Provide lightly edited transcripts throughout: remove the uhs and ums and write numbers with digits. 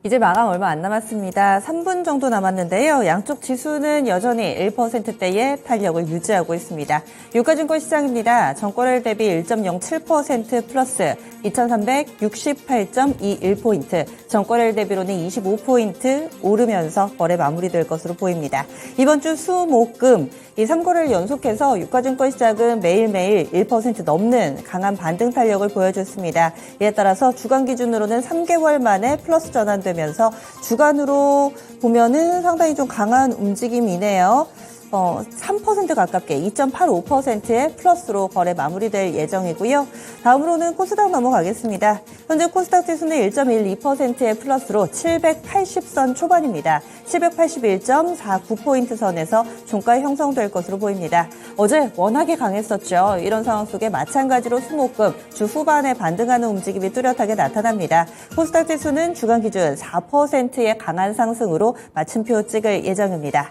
이제 마감 얼마 안 남았습니다. 3분 정도 남았는데요. 양쪽 지수는 여전히 1%대의 탄력을 유지하고 있습니다. 유가증권 시장입니다. 전거래일 대비 1.07% 플러스 2368.21포인트, 전거래일 대비로는 25포인트 오르면서 거래 마무리될 것으로 보입니다. 이번 주 수, 목, 금 이 3거래를 연속해서 유가증권 시장은 매일매일 1% 넘는 강한 반등 탄력을 보여줬습니다. 이에 따라서 주간 기준으로는 3개월 만에 플러스 전환되면서 주간으로 보면은 상당히 좀 강한 움직임이네요. 3% 가깝게 2.85%의 플러스로 거래 마무리될 예정이고요. 다음으로는 코스닥 넘어가겠습니다. 현재 코스닥 지수는 1.12%의 플러스로 780선 초반입니다. 781.49포인트 선에서 종가 형성될 것으로 보입니다. 어제 워낙에 강했었죠. 이런 상황 속에 마찬가지로 수목금 주 후반에 반등하는 움직임이 뚜렷하게 나타납니다. 코스닥 지수는 주간 기준 4%의 강한 상승으로 마침표 찍을 예정입니다.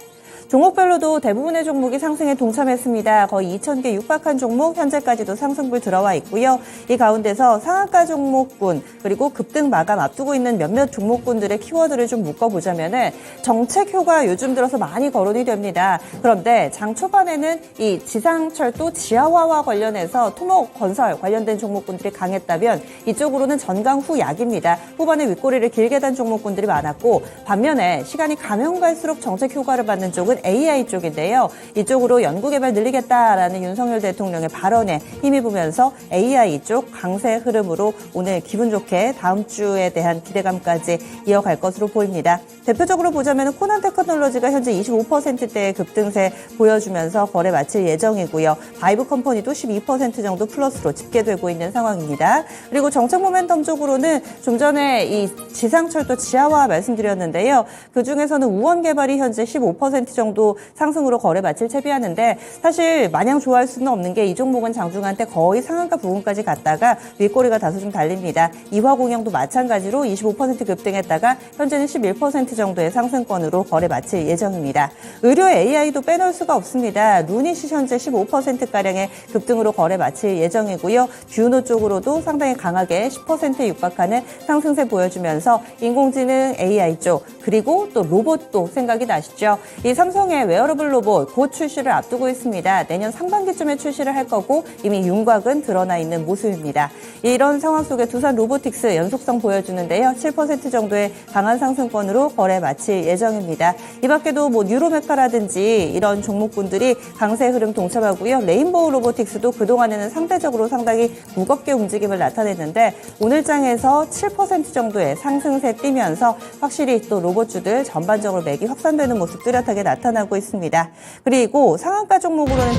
종목별로도 대부분의 종목이 상승에 동참했습니다. 거의 2,000개 육박한 종목 현재까지도 상승불 들어와 있고요. 이 가운데서 상한가 종목군 그리고 급등 마감 앞두고 있는 몇몇 종목군들의 키워드를 좀 묶어보자면은 정책 효과 요즘 들어서 많이 거론이 됩니다. 그런데 장 초반에는 이 지상철도 지하화와 관련해서 토목건설 관련된 종목군들이 강했다면 이쪽으로는 전강 후 약입니다. 후반에 윗꼬리를 길게 단 종목군들이 많았고 반면에 시간이 가면 갈수록 정책 효과를 받는 쪽은 AI 쪽인데요. 이쪽으로 연구개발 늘리겠다라는 윤석열 대통령의 발언에 힘입으면서 AI 쪽 강세 흐름으로 오늘 기분 좋게 다음 주에 대한 기대감까지 이어갈 것으로 보입니다. 대표적으로 보자면 코난 테크놀로지가 현재 25%대의 급등세 보여주면서 거래 마칠 예정이고요. 바이브 컴퍼니도 12% 정도 플러스로 집계되고 있는 상황입니다. 그리고 정책 모멘텀 쪽으로는 좀 전에 이 지상철도 지하화 말씀드렸는데요. 그중에서는 우원개발이 현재 15% 정도 상승으로 거래 마칠 채비하는데 사실 마냥 좋아할 수는 없는 게 이 종목은 장중한 때 거의 상한가 부근까지 갔다가 윗꼬리가 다소 좀 달립니다. 이화공영도 마찬가지로 25% 급등했다가 현재는 11% 정도의 상승권으로 거래 마칠 예정입니다. 의료 AI도 빼놓을 수가 없습니다. 루닛이 현재 15%가량의 급등으로 거래 마칠 예정이고요. 뷰노 쪽으로도 상당히 강하게 10%에 육박하는 상승세 보여주면서 인공지능 AI 쪽 그리고 또 로봇도 생각이 나시죠. 이 삼성의 웨어러블 로봇 곧 출시를 앞두고 있습니다. 내년 상반기쯤에 출시를 할 거고 이미 윤곽은 드러나 있는 모습입니다. 이런 상황 속에 두산 로보틱스 연속성 보여주는데요. 7% 정도의 강한 상승권으로 거래 마칠 예정입니다. 이 밖에도 뉴로메카라든지 이런 종목군들이 강세 흐름 동참하고요. 레인보우 로보틱스도 그동안에는 상대적으로 상당히 무겁게 움직임을 나타냈는데 오늘 장에서 7% 정도의 상승세 띄면서 확실히 또 로봇주들 전반적으로 매기 확산되는 모습 뚜렷하게 나타나고 있습니다. 그리고 상한가 종목으로는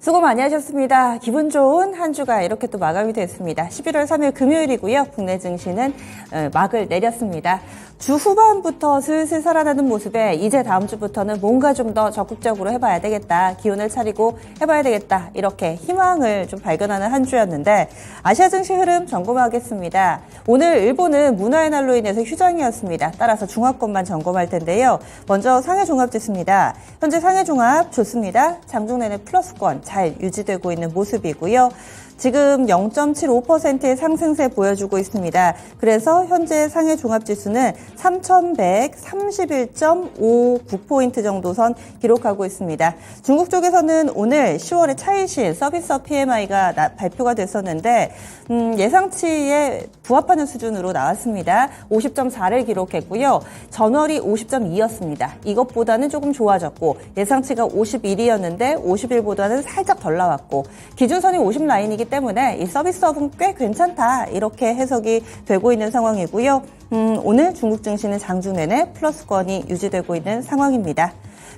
수고 많이 하셨습니다. 기분 좋은 한 주가 이렇게 또 마감이 됐습니다. 11월 3일 금요일이고요. 국내 증시는 막을 내렸습니다. 주 후반부터 슬슬 살아나는 모습에 이제 다음 주부터는 뭔가 좀 더 적극적으로 해봐야 되겠다. 기운을 차리고 해봐야 되겠다. 이렇게 희망을 좀 발견하는 한 주였는데 아시아 증시 흐름 점검하겠습니다. 오늘 일본은 문화의 날로 인해서 휴장이었습니다. 따라서 중화권만 점검할 텐데요. 먼저 상해 종합지수입니다. 현재 상해 종합 좋습니다. 장중 내내 플러스권 잘 유지되고 있는 모습이고요. 지금 0.75%의 상승세 보여주고 있습니다. 그래서 현재 상해 종합지수는 3,131.59포인트 정도 선 기록하고 있습니다. 중국 쪽에서는 오늘 10월에 차이신 서비스 PMI가 발표가 됐었는데 예상치에 부합하는 수준으로 나왔습니다. 50.4를 기록했고요. 전월이 50.2였습니다. 이것보다는 조금 좋아졌고 예상치가 51이었는데 51보다는 살짝 덜 나왔고 기준선이 50 라인이기 때문에 이 서비스업은 꽤 괜찮다 이렇게 해석이 되고 있는 상황이고요. 오늘 중국 증시는 장중 내내 플러스권이 유지되고 있는 상황입니다.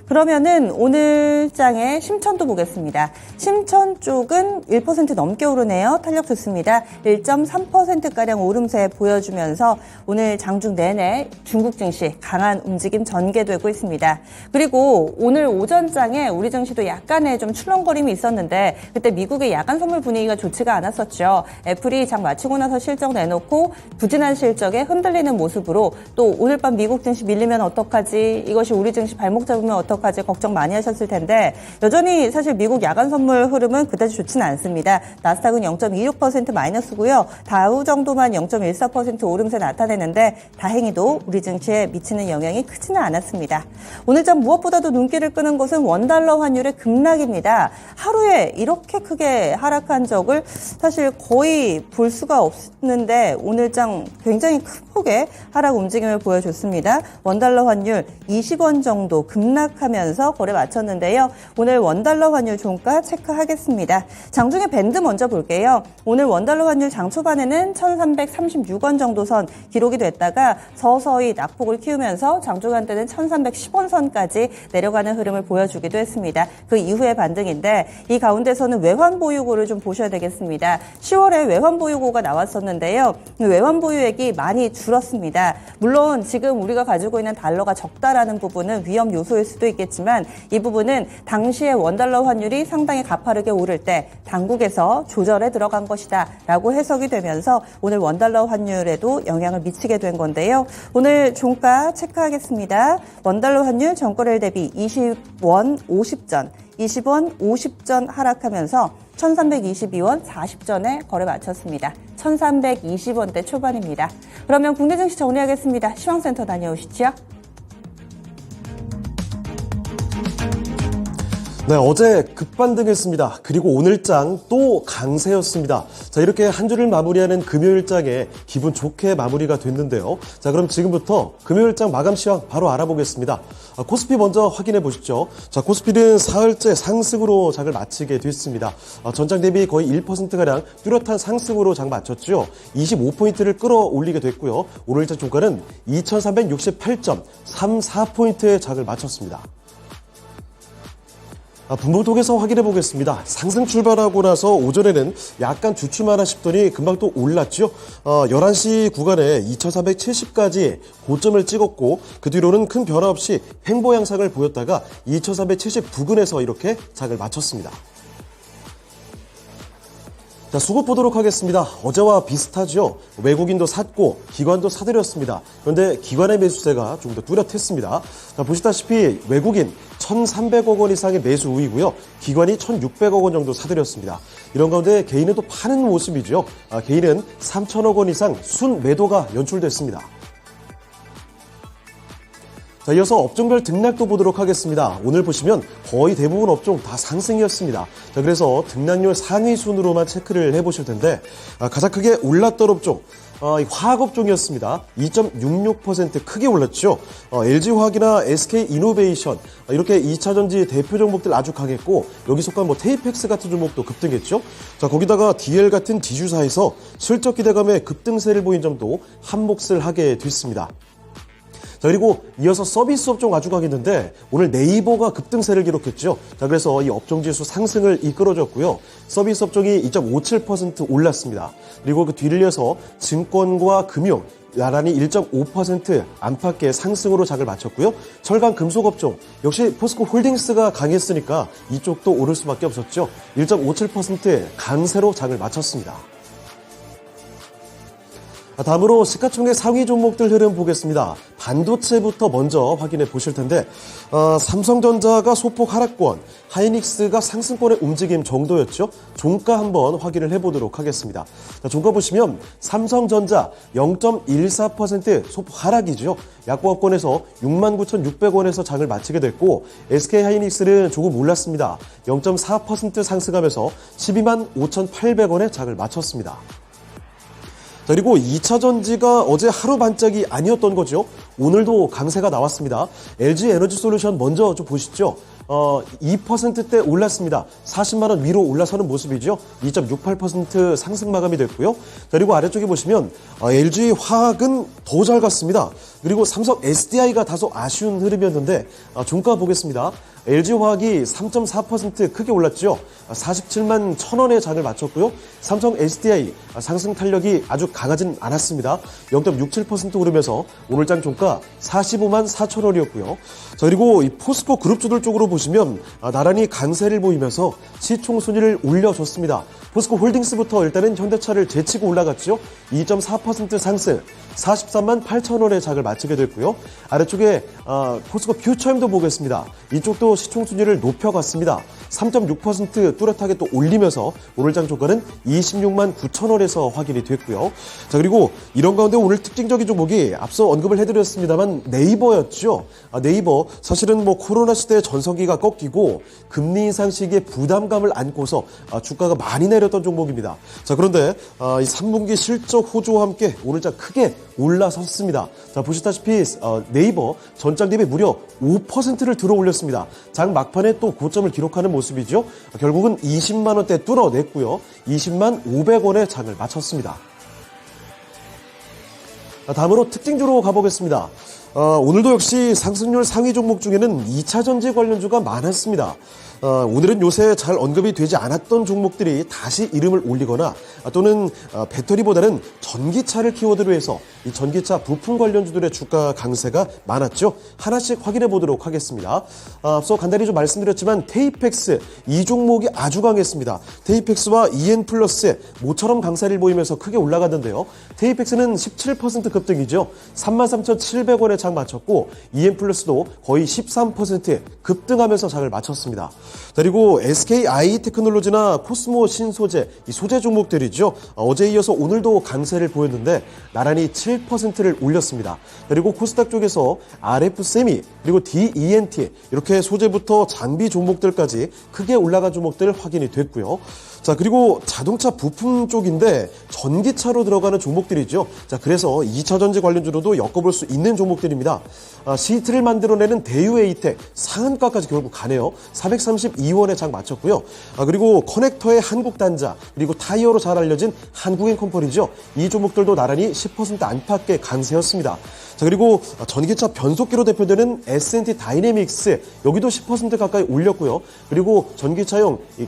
그러면은 오늘 장의 심천도 보겠습니다. 심천 쪽은 1% 넘게 오르네요. 탄력 좋습니다. 1.3%가량 오름세 보여주면서 오늘 장중 내내 중국 증시 강한 움직임 전개되고 있습니다. 그리고 오늘 오전장에 우리 증시도 약간의 좀 출렁거림이 있었는데 그때 미국의 야간 선물 분위기가 좋지가 않았었죠. 애플이 장 마치고 나서 실적 내놓고 부진한 실적에 흔들리는 모습으로 또 오늘 밤 미국 증시 밀리면 어떡하지? 이것이 우리 증시 발목 잡으면 어떡하지? 여러가지 걱정 많이 하셨을 텐데 여전히 사실 미국 야간 선물 흐름은 그다지 좋지는 않습니다. 나스닥은 0.26% 마이너스고요. 다우 정도만 0.14% 오름세 나타내는데 다행히도 우리 증시에 미치는 영향이 크지는 않았습니다. 오늘장 무엇보다도 눈길을 끄는 것은 원달러 환율의 급락입니다. 하루에 이렇게 크게 하락한 적을 사실 거의 볼 수가 없는데 오늘장 굉장히 큰 폭의 하락 움직임을 보여줬습니다. 원달러 환율 20원 정도 급락하면서 거래 마쳤는데요. 오늘 원달러 환율 종가 체크하겠습니다. 장중에 밴드 먼저 볼게요. 오늘 원달러 환율 장 초반에는 1336원 정도 선 기록이 됐다가 서서히 낙폭을 키우면서 장중한 때는 1310원 선까지 내려가는 흐름을 보여주기도 했습니다. 그 이후의 반등인데 이 가운데서는 외환 보유고를 좀 보셔야 되겠습니다. 10월에 외환 보유고가 나왔었는데요. 외환 보유액이 많이 줄었습니다. 물론 지금 우리가 가지고 있는 달러가 적다라는 부분은 위험 요소일 수도 있겠지만 이 부분은 당시의 원달러 환율이 상당히 가파르게 오를 때 당국에서 조절에 들어간 것이다 라고 해석이 되면서 오늘 원달러 환율에도 영향을 미치게 된 건데요. 오늘 종가 체크하겠습니다. 원달러 환율 전거래일 대비 20원 50전, 20원 50전 하락하면서 1322원 40전에 거래 마쳤습니다. 1320원대 초반입니다. 그러면 국내 증시 정리하겠습니다. 시황센터 다녀오시죠. 네, 어제 급반등했습니다. 그리고 오늘장 또 강세였습니다. 자, 이렇게 한 주를 마무리하는 금요일장에 기분 좋게 마무리가 됐는데요. 자, 그럼 지금부터 금요일장 마감 시황 바로 알아보겠습니다. 코스피 먼저 확인해 보시죠. 자, 코스피는 사흘째 상승으로 장을 마치게 됐습니다. 전장 대비 거의 1%가량 뚜렷한 상승으로 장 마쳤죠. 25포인트를 끌어올리게 됐고요. 오늘장 종가는 2368.34포인트의 장을 마쳤습니다. 분봉통에서 확인해 보겠습니다. 상승 출발하고 나서 오전에는 약간 주춤하나 싶더니 금방 또 올랐죠. 11시 구간에 2370까지 고점을 찍었고 그 뒤로는 큰 변화 없이 횡보 양상을 보였다가 2370 부근에서 이렇게 장을 마쳤습니다. 자, 수급 보도록 하겠습니다. 어제와 비슷하죠. 외국인도 샀고 기관도 사들였습니다. 그런데 기관의 매수세가 좀 더 뚜렷했습니다. 자, 보시다시피 외국인 1,300억 원 이상의 매수 우위고요. 기관이 1,600억 원 정도 사들였습니다. 이런 가운데 개인은 또 파는 모습이죠. 개인은 3,000억 원 이상 순 매도가 연출됐습니다. 자, 이어서 업종별 등락도 보도록 하겠습니다. 오늘 보시면 거의 대부분 업종 다 상승이었습니다. 자, 그래서 등락률 상위 순으로만 체크를 해보실 텐데 가장 크게 올랐던 업종 화학업종이었습니다. 2.66% 크게 올랐죠. LG화학이나 SK이노베이션 이렇게 2차전지 대표 종목들 아주 강했고 여기 속한 테이펙스 같은 종목도 급등했죠. 자, 거기다가 DL 같은 지주사에서 실적 기대감에 급등세를 보인 점도 한몫을 하게 됐습니다. 자, 그리고 이어서 서비스 업종 아주 강했는데 오늘 네이버가 급등세를 기록했죠. 자, 그래서 이 업종지수 상승을 이끌어줬고요. 서비스 업종이 2.57% 올랐습니다. 그리고 그 뒤를 이어서 증권과 금융 나란히 1.5% 안팎의 상승으로 장을 마쳤고요. 철강 금속 업종 역시 포스코 홀딩스가 강했으니까 이쪽도 오를 수밖에 없었죠. 1.57% 강세로 장을 마쳤습니다. 다음으로 시가총액 상위 종목들 흐름 보겠습니다. 반도체부터 먼저 확인해 보실 텐데 삼성전자가 소폭 하락권, 하이닉스가 상승권의 움직임 정도였죠. 종가 한번 확인을 해보도록 하겠습니다. 자, 종가 보시면 삼성전자 0.14% 소폭 하락이죠. 약보합권에서 69,600원에서 장을 마치게 됐고 SK하이닉스는 조금 올랐습니다. 0.4% 상승하면서 125,800원에 장을 마쳤습니다. 자, 그리고 2차전지가 어제 하루 반짝이 아니었던 거죠. 오늘도 강세가 나왔습니다. LG에너지솔루션 먼저 좀 보시죠. 2%대 올랐습니다. 40만 원 위로 올라서는 모습이죠. 2.68% 상승 마감이 됐고요. 그리고 아래쪽에 보시면 LG화학은 더 잘 갔습니다. 그리고 삼성 SDI가 다소 아쉬운 흐름이었는데 종가 보겠습니다. LG화학이 3.4% 크게 올랐죠. 47만 1,000원의 장을 마쳤고요. 삼성 SDI 상승 탄력이 아주 강하진 않았습니다. 0.67% 오르면서 오늘장 종가 45만 4,000원이었고요. 자, 그리고 이 포스코 그룹주들 쪽으로 보시면 나란히 강세를 보이면서 시총 순위를 올려줬습니다. 포스코 홀딩스부터 일단은 현대차를 제치고 올라갔죠. 2.4% 상승, 43만 8,000원의 장을 마치게 됐고요. 아래쪽에 포스코 퓨처엠도 보겠습니다. 이쪽도 시총 순위를 높여갔습니다. 3.6% 뚜렷하게 또 올리면서 오늘 장 종가는 26만 9천 원에서 확인이 됐고요. 자, 그리고 이런 가운데 오늘 특징적인 종목이 앞서 언급을 해드렸습니다만 네이버였죠. 네이버 사실은 뭐 코로나 시대의 전성기가 꺾이고 금리 인상 시기에 부담감을 안고서 주가가 많이 내렸던 종목입니다. 자, 그런데 이 3분기 실적 호조와 함께 오늘장 크게 올라섰습니다. 자, 보시다시피 네이버 전장 대비 무려 5%를 들어 올렸습니다. 장 막판에 또 고점을 기록하는 모습이죠. 결국은 20만 원대 뚫어냈고요. 20만 500원에 장을 마쳤습니다. 다음으로 특징주로 가보겠습니다. 오늘도 역시 상승률 상위 종목 중에는 2차전지 관련주가 많았습니다. 오늘은 요새 잘 언급이 되지 않았던 종목들이 다시 이름을 올리거나 또는 배터리보다는 전기차를 키워드로 해서 이 전기차 부품 관련주들의 주가 강세가 많았죠. 하나씩 확인해 보도록 하겠습니다. 앞서 간단히 좀 말씀드렸지만 테이펙스 이 종목이 아주 강했습니다. 테이펙스와 EN플러스의 모처럼 강세를 보이면서 크게 올라가던데요. 테이펙스는 17% 급등이죠. 33,700원에 장 마쳤고 EN플러스도 거의 13% 급등하면서 장을 마쳤습니다. 그리고 SKI테크놀로지나 코스모 신소재, 이 소재 종목들이죠. 어제 이어서 오늘도 강세를 보였는데 나란히 7%를 올렸습니다. 그리고 코스닥 쪽에서 RF세미, 그리고 DENT 이렇게 소재부터 장비 종목들까지 크게 올라간 종목들 확인이 됐고요. 자, 그리고 자동차 부품 쪽인데 전기차로 들어가는 종목들이죠. 자, 그래서 2차전지 관련주로도 엮어볼 수 있는 종목들입니다. 시트를 만들어내는 대유에이텍 상한가까지 결국 가네요. 432원에 장 마쳤고요. 그리고 커넥터의 한국단자, 그리고 타이어로 잘 알려진 한국인컴퍼니죠. 이 종목들도 나란히 10% 안팎의 강세였습니다. 자, 그리고 전기차 변속기로 대표되는 S&T 다이내믹스 여기도 10% 가까이 올렸고요. 그리고 전기차용 이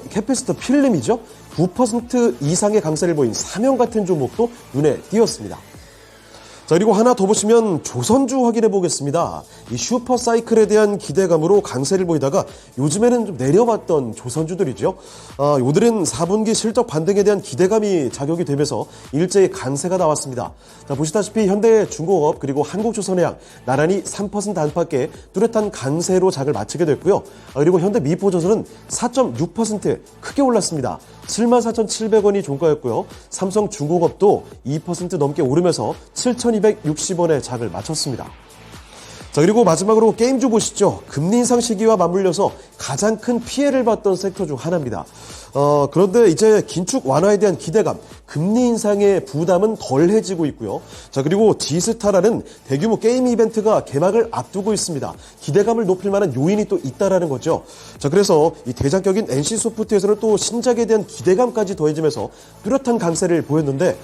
캐패시터 필름이죠. 9% 이상의 강세를 보인 사명 같은 종목도 눈에 띄었습니다. 자, 그리고 하나 더 보시면 조선주 확인해 보겠습니다. 이 슈퍼사이클에 대한 기대감으로 강세를 보이다가 요즘에는 좀 내려봤던 조선주들이죠. 요들은 4분기 실적 반등에 대한 기대감이 작용이 되면서 일제히 강세가 나왔습니다. 자, 보시다시피 현대중공업 그리고 한국조선해양 나란히 3% 안팎의 뚜렷한 강세로 장을 마치게 됐고요. 그리고 현대미포조선은 4.6% 크게 올랐습니다. 74,700원이 종가였고요. 삼성중공업도 2% 넘게 오르면서 7,260원에 장을 마쳤습니다. 자, 그리고 마지막으로 게임주 보시죠. 금리 인상 시기와 맞물려서 가장 큰 피해를 봤던 섹터 중 하나입니다. 그런데 이제 긴축 완화에 대한 기대감, 금리 인상의 부담은 덜해지고 있고요. 자, 그리고 지스타라는 대규모 게임 이벤트가 개막을 앞두고 있습니다. 기대감을 높일 만한 요인이 또 있다라는 거죠. 자, 그래서 이 대장격인 NC소프트에서는 또 신작에 대한 기대감까지 더해지면서 뚜렷한 강세를 보였는데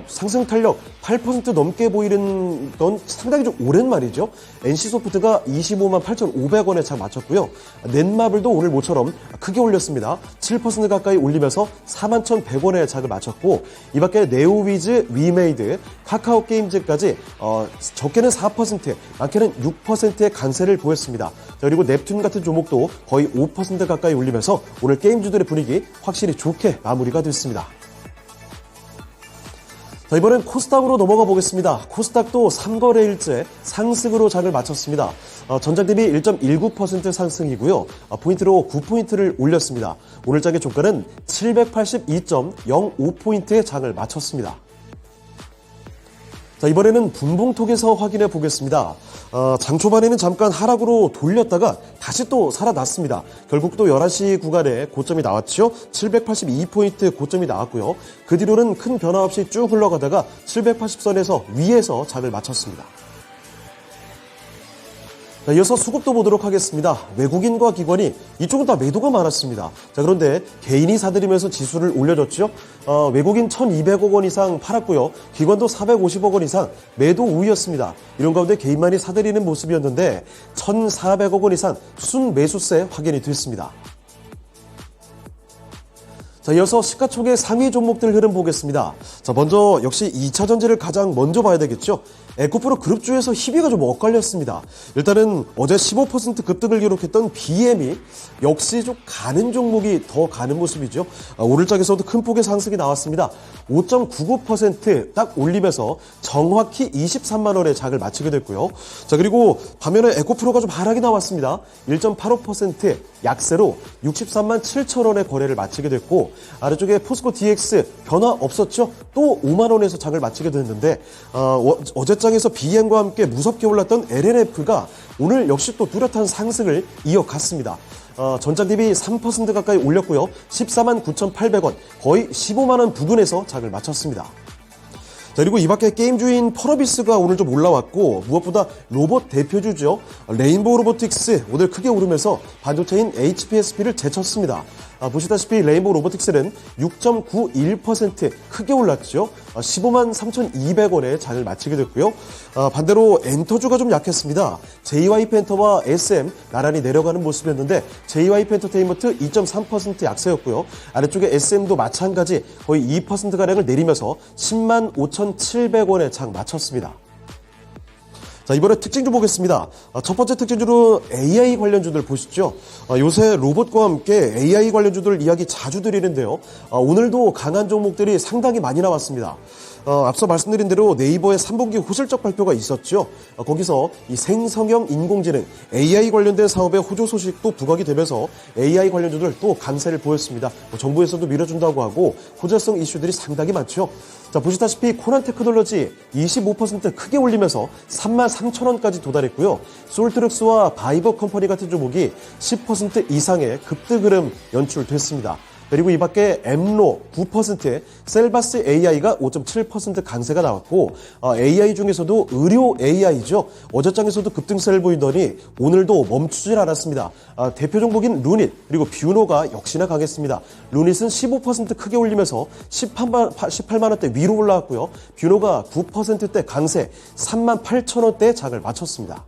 상승 탄력 8% 넘게 보이는 건 상당히 좀 오랜 말이죠. NC소프트가 25만 8,500원에 장 마쳤고요. 넷마블도 오늘 모처럼 크게 올렸습니다. 7% 가까이 올리면서 41,100원에 장을 마쳤고 이 밖에 네오위즈, 위메이드, 카카오게임즈까지 적게는 4%, 많게는 6%의 강세를 보였습니다. 자, 그리고 넵튠 같은 종목도 거의 5% 가까이 올리면서 오늘 게임주들의 분위기 확실히 좋게 마무리가 됐습니다. 자, 이번엔 코스닥으로 넘어가 보겠습니다. 코스닥도 3거래일째 상승으로 장을 마쳤습니다. 전장 대비 1.19% 상승이고요. 포인트로 9포인트를 올렸습니다. 오늘 장의 종가는 782.05포인트의 장을 마쳤습니다. 자, 이번에는 분봉톡에서 확인해 보겠습니다. 장 초반에는 잠깐 하락으로 돌렸다가 다시 또 살아났습니다. 결국 또 11시 구간에 고점이 나왔죠. 782포인트 고점이 나왔고요. 그 뒤로는 큰 변화 없이 쭉 흘러가다가 780선에서 위에서 장을 마쳤습니다. 자, 이어서 수급도 보도록 하겠습니다. 외국인과 기관이 이쪽은 다 매도가 많았습니다. 자, 그런데 개인이 사들이면서 지수를 올려줬죠. 외국인 1,200억 원 이상 팔았고요. 기관도 450억 원 이상 매도 우위였습니다. 이런 가운데 개인만이 사들이는 모습이었는데 1,400억 원 이상 순매수세 확인이 됐습니다. 자, 이어서 시가총액 상위 종목들 흐름 보겠습니다. 자, 먼저 역시 2차전지를 가장 먼저 봐야 되겠죠. 에코프로 그룹주에서 희비가 좀 엇갈렸습니다. 일단은 어제 15% 급등을 기록했던 BM이 역시 좀 가는 종목이 더 가는 모습이죠. 오늘장에서도 큰 폭의 상승이 나왔습니다. 5.99% 딱 올리면서 정확히 23만 원의 장을 마치게 됐고요. 자, 그리고 반면에 에코프로가 좀 하락이 나왔습니다. 1.85% 약세로 63만 7천 원의 거래를 마치게 됐고, 아래쪽에 포스코 DX 변화 없었죠. 또 5만 원에서 장을 마치게 됐는데 어제장에서 BM과 함께 무섭게 올랐던 LNF가 오늘 역시 또 뚜렷한 상승을 이어갔습니다. 전장 대비 3% 가까이 올렸고요. 14만 9,800원, 거의 15만 원 부근에서 장을 마쳤습니다. 자, 그리고 이 밖에 게임주인 펄어비스가 오늘 좀 올라왔고, 무엇보다 로봇 대표주죠. 레인보우 로보틱스 오늘 크게 오르면서 반도체인 HPSP를 제쳤습니다. 보시다시피 레인보우 로보틱스는 6.91% 크게 올랐죠. 15만 3,200원에 장을 마치게 됐고요. 반대로 엔터주가 좀 약했습니다. JYP 엔터와 SM 나란히 내려가는 모습이었는데 JYP 엔터테인먼트 2.3% 약세였고요. 아래쪽에 SM도 마찬가지 거의 2%가량을 내리면서 10만 5,700원에 장 마쳤습니다. 자, 이번에 특징주 보겠습니다. 첫 번째 특징주로 AI 관련주들 보시죠. 요새 로봇과 함께 AI 관련주들 이야기 자주 드리는데요. 오늘도 강한 종목들이 상당히 많이 나왔습니다. 앞서 말씀드린 대로 네이버의 3분기 호실적 발표가 있었죠. 거기서 이 생성형 인공지능 AI 관련된 사업의 호조 소식도 부각이 되면서 AI 관련주들 또 강세를 보였습니다. 정부에서도 밀어준다고 하고 호재성 이슈들이 상당히 많죠. 자, 보시다시피 코난 테크놀로지 25% 크게 올리면서 3만 3천 원까지 도달했고요. 솔트럭스와 바이버 컴퍼니 같은 종목이 10% 이상의 급등 흐름 연출됐습니다. 그리고 이 밖에 엠로 9%, 셀바스 AI가 5.7% 강세가 나왔고, AI 중에서도 의료 AI죠. 어제장에서도 급등세를 보이더니 오늘도 멈추질 않았습니다. 대표 종목인 루닛 그리고 뷰노가 역시나 강했습니다. 루닛은 15% 크게 올리면서 18만 원대 위로 올라왔고요. 뷰노가 9%대 강세 3만 8천 원대의 장을 마쳤습니다.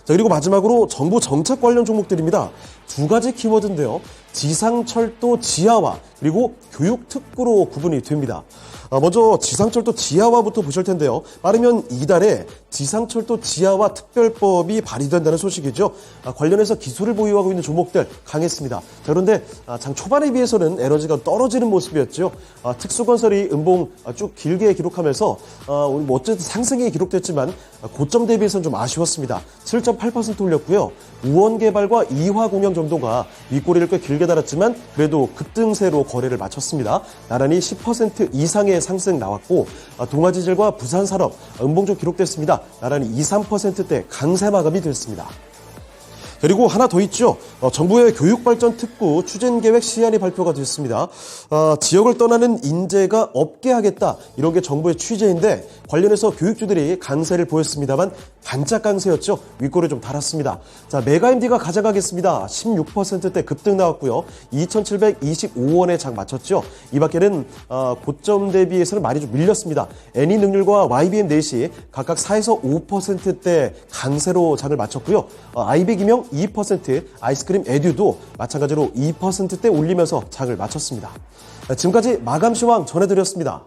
자, 그리고 마지막으로 정부 정책 관련 종목들입니다. 두 가지 키워드인데요. 지상철도 지하화 그리고 교육특구로 구분이 됩니다. 먼저 지상철도 지하화부터 보실 텐데요. 빠르면 이달에 지상철도 지하화 특별법이 발의된다는 소식이죠. 관련해서 기술을 보유하고 있는 종목들 강했습니다. 자, 그런데 장 초반에 비해서는 에너지가 떨어지는 모습이었죠. 특수건설이 음봉 쭉 길게 기록하면서 어쨌든 상승이 기록됐지만 고점 대비해서는 좀 아쉬웠습니다. 7.8% 올렸고요. 우원개발과 이화공영 정도가 윗꼬리를 꽤 길게 달았지만 그래도 급등세로 거래를 마쳤습니다. 나란히 10% 이상의 상승 나왔고, 동아지질과 부산산업 음봉 좀 기록됐습니다. 나란히 2, 3%대 강세 마감이 됐습니다. 그리고 하나 더 있죠. 정부의 교육발전 특구 추진계획 시안이 발표가 됐습니다. 지역을 떠나는 인재가 없게 하겠다. 이런 게 정부의 취재인데 관련해서 교육주들이 강세를 보였습니다만 반짝 강세였죠. 윗골을 좀 달았습니다. 자, 메가MD가 가져가겠습니다. 16%대 급등 나왔고요. 2,725원에 장 마쳤죠. 이 밖에는 고점 대비해서는 많이 좀 밀렸습니다. 애니능률과 YBM 넷이 각각 4에서 5%대 강세로 장을 마쳤고요. IB기명 2%, 아이스크림 에듀도 마찬가지로 2%대 올리면서 장을 마쳤습니다. 지금까지 마감시황 전해드렸습니다.